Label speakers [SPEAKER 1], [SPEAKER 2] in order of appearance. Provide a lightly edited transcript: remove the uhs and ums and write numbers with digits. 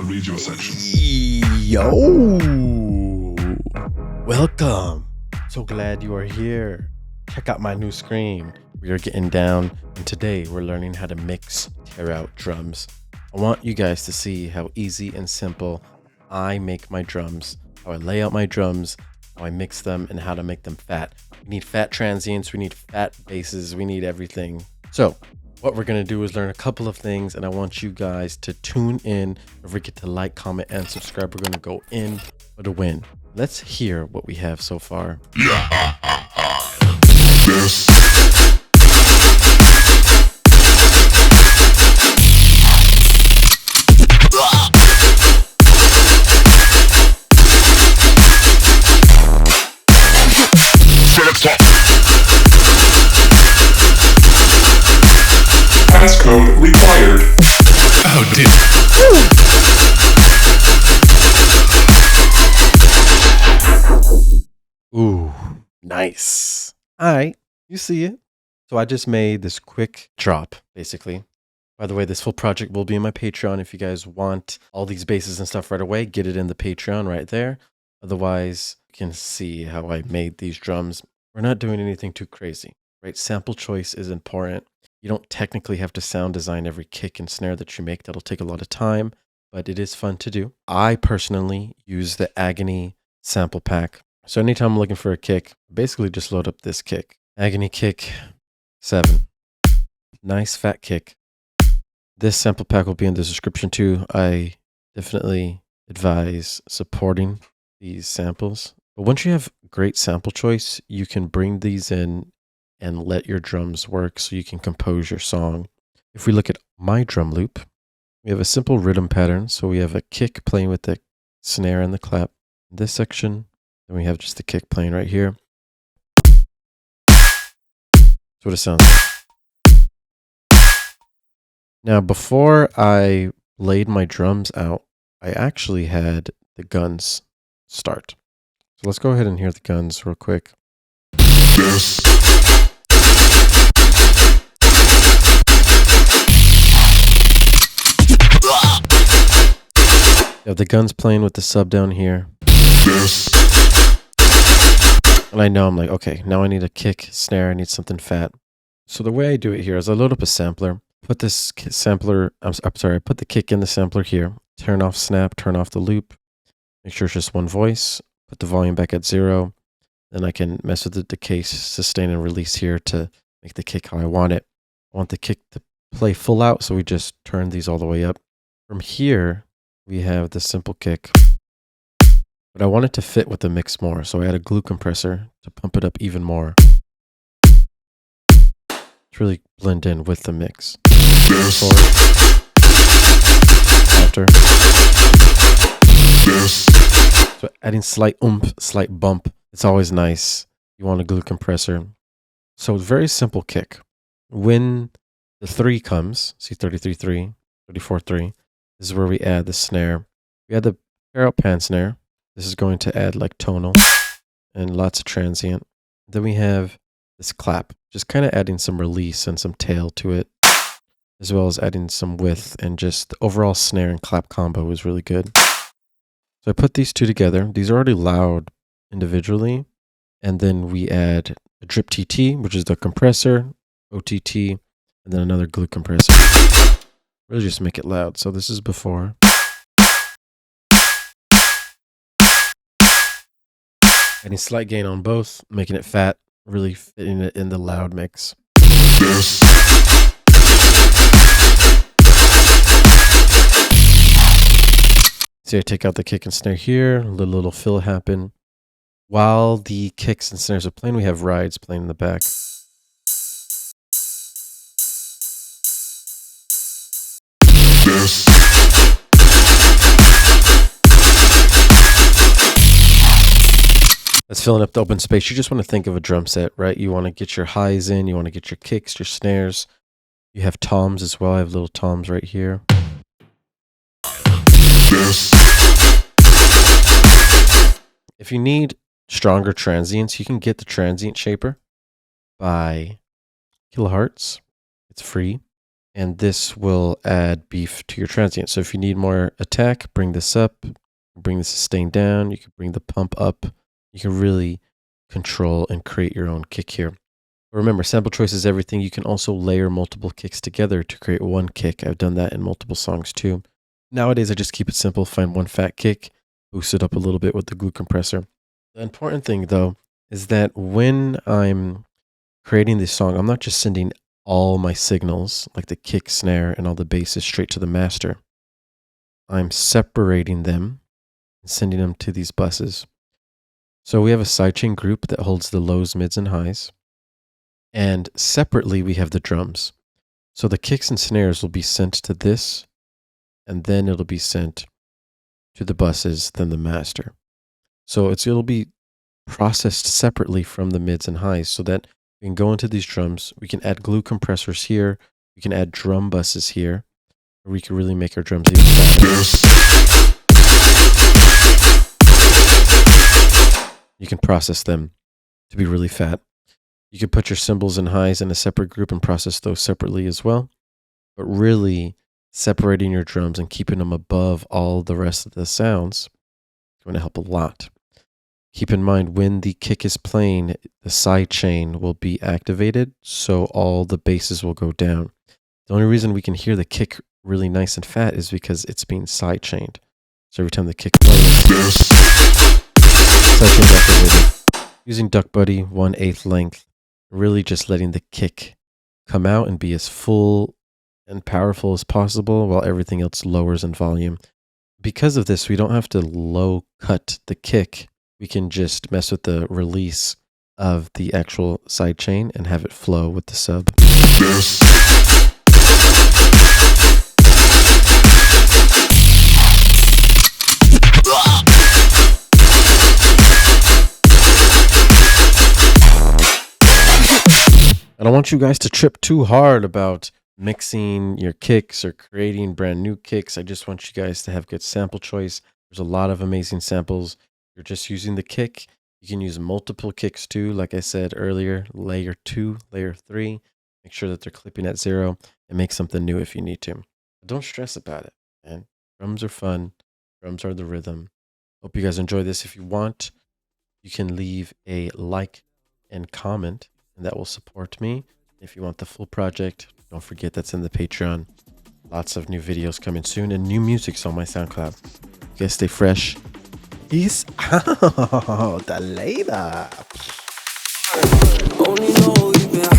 [SPEAKER 1] read your section.
[SPEAKER 2] Yo! Welcome! So glad you are here. Check out my new screen. We are getting down, and today we're learning how to mix tear out drums. I want you guys to see how easy and simple I make my drums, how I lay out my drums, how I mix them, and how to make them fat. We need fat transients, we need fat basses, we need everything. So what we're going to do is learn a couple of things, and I want you guys to tune in. Don't forget to like, comment, and subscribe. We're going to go in for the win. Let's hear what we have so far.
[SPEAKER 1] This. Passcode required. Oh dear.
[SPEAKER 2] Ooh, nice. All right, you see it. So I just made this quick drop, basically. By the way, this full project will be in my Patreon. If you guys want all these basses and stuff right away, get it in the Patreon right there. Otherwise, you can see how I made these drums. We're not doing anything too crazy, right? Sample choice is important. You don't technically have to sound design every kick and snare that you make. That'll take a lot of time, but it is fun to do. I personally use the Agony sample pack. So anytime I'm looking for a kick, basically just load up this kick. Agony kick 7. Nice fat kick. This sample pack will be in the description too. I definitely advise supporting these samples. But once you have great sample choice, you can bring these in and let your drums work so you can compose your song. If we look at my drum loop, we have a simple rhythm pattern. So we have a kick playing with the snare and the clap in this section. Then we have just the kick playing right here. That's what it sounds like. Now, before I laid my drums out, I actually had the guns start. So let's go ahead and hear the guns real quick.
[SPEAKER 1] This.
[SPEAKER 2] You have the guns playing with the sub down here.
[SPEAKER 1] This.
[SPEAKER 2] And I know I'm like, okay, now I need a kick, snare, I need something fat. So the way I do it here is I load up a sampler, put this sampler, I put the kick in the sampler here, turn off snap, turn off the loop, make sure it's just one voice, put the volume back at 0. Then I can mess with the decay, sustain, and release here to make the kick how I want it. I want the kick to play full out, so we just turn these all the way up. From here, we have the simple kick. But I want it to fit with the mix more, so I add a glue compressor to pump it up even more. To really blend in with the mix.
[SPEAKER 1] This.
[SPEAKER 2] After.
[SPEAKER 1] This.
[SPEAKER 2] So adding slight oomph, slight bump. It's always nice. You want a glue compressor. So very simple kick. When the 3 comes, see 33.3, 34.3, this is where we add the snare. We add the TEAROUT pan snare. This is going to add like tonal and lots of transient. Then we have this clap, just kind of adding some release and some tail to it, as well as adding some width, and just the overall snare and clap combo is really good. So I put these two together. These are already loud individually. And then we add a drip TT, which is the compressor, OTT, and then another glue compressor. Really just make it loud. So this is before. Adding slight gain on both, making it fat, really fitting it in the loud mix.
[SPEAKER 1] This.
[SPEAKER 2] See, I take out the kick and snare here, little fill happen. While the kicks and snares are playing, we have rides playing in the back.
[SPEAKER 1] This.
[SPEAKER 2] That's filling up the open space. You just want to think of a drum set, right? You want to get your highs in, you want to get your kicks, your snares. You have toms as well. I have little toms right here.
[SPEAKER 1] This.
[SPEAKER 2] If you need stronger transients, you can get the transient shaper by Kilohertz. It's free. and this will add beef to your transient. So if you need more attack, bring this up, bring the sustain down, you can bring the pump up. You can really control and create your own kick here. Remember, sample choice is everything. You can also layer multiple kicks together to create one kick. I've done that in multiple songs too. Nowadays, I just keep it simple, find one fat kick, boost it up a little bit with the glue compressor. The important thing though is that when I'm creating this song, I'm not just sending all my signals, like the kick, snare, and all the basses straight to the master. I'm separating them and sending them to these buses. So we have a sidechain group that holds the lows, mids, and highs. And separately, we have the drums. So the kicks and snares will be sent to this, and then it'll be sent to the buses, then the master. So it'll be processed separately from the mids and highs so that we can go into these drums. We can add glue compressors here. We can add drum buses here. Or we can really make our drums even better. You can process them to be really fat. You can put your cymbals and highs in a separate group and process those separately as well. But really separating your drums and keeping them above all the rest of the sounds is going to help a lot. Keep in mind when the kick is playing, the sidechain will be activated, so all the basses will go down. The only reason we can hear the kick really nice and fat is because it's being sidechained. So every time the kick plays, sidechain's activated. Using Duck Buddy 1/8 length, really just letting the kick come out and be as full and powerful as possible while everything else lowers in volume. Because of this, we don't have to low cut the kick. We can just mess with the release of the actual sidechain and have it flow with the sub. I don't want you guys to trip too hard about mixing your kicks or creating brand new kicks. I just want you guys to have good sample choice. There's a lot of amazing samples. You're just using the kick. You can use multiple kicks too. Like I said earlier, layer 2, layer 3. Make sure that they're clipping at 0 and make something new if you need to. But don't stress about it, man. Drums are fun. Drums are the rhythm. Hope you guys enjoy this. If you want, you can leave a like and comment, and that will support me. If you want the full project, don't forget that's in the Patreon. Lots of new videos coming soon and new music's on my SoundCloud. You guys stay fresh. Peace out. Later.
[SPEAKER 3] Only know you've been